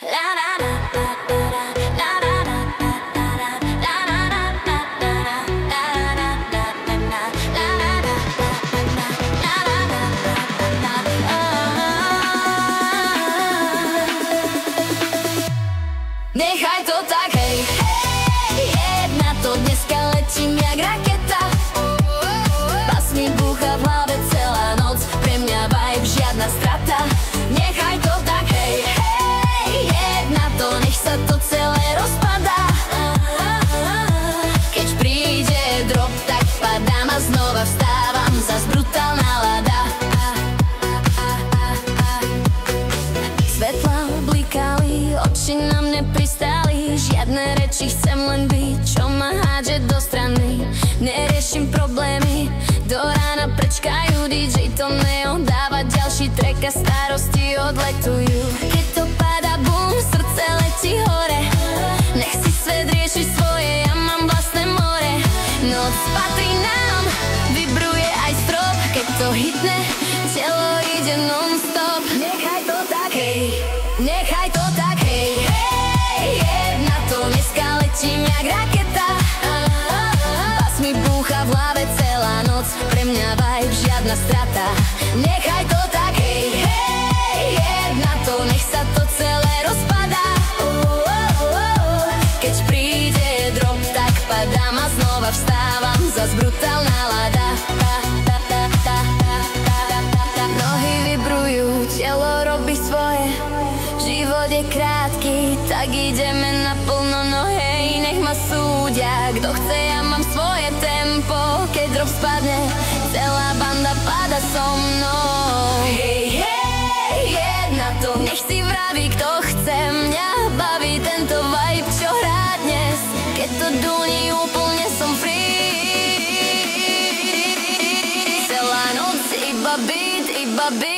Nechaj to tak, hej, hej, na to dneska letím jak raketa. Bas mi búcha v hlave celá noc, pre mňa vibe žiadna strata. Nechaj to tak, hej, hej, na to nech sa to celé rozpadá. Keď príde drop, tak padám a znova vstávam, zas brutálna lada. Svetlá blikali, oči na mne pristáli, žiadne reči, chcem len byť, čo ma hádže do strany. Neriešim problémy, do rána prečkajú, DJ to neodáva ďalší track a starosti odletujú. Keď to padá, bum, srdce letí hore, nech si svet rieši svoje, ja mám vlastné more. Noc patrí nám, vibruje aj strop, keď to hitne, telo ide non-stop. Nechaj to tak, hej, nechaj to tak, hej, hej, na to dneska letím jak raketa. Bas mi búcha v hlave celá noc, pre mňa vibe žiadna strata. Nechaj to tak, hej, hej, na to nech sa to celé rozpadá. Keď príde drop, tak padám a znova vstávam, zas brutálna lada. Nohy vibrujú, telo robí svoje, život je krátky, tak ideme naplno, no hej, nech ma súdia. Kto chce, ja mám svoje tempo, keď drop spadne, celá banda pada so mnou. Hej, hej, na to nech si vraví, kto chce, mňa baví tento vibe, čo hrá dnes. Keď to dúni, úplne som free. Celá noc iba beat, iba beat.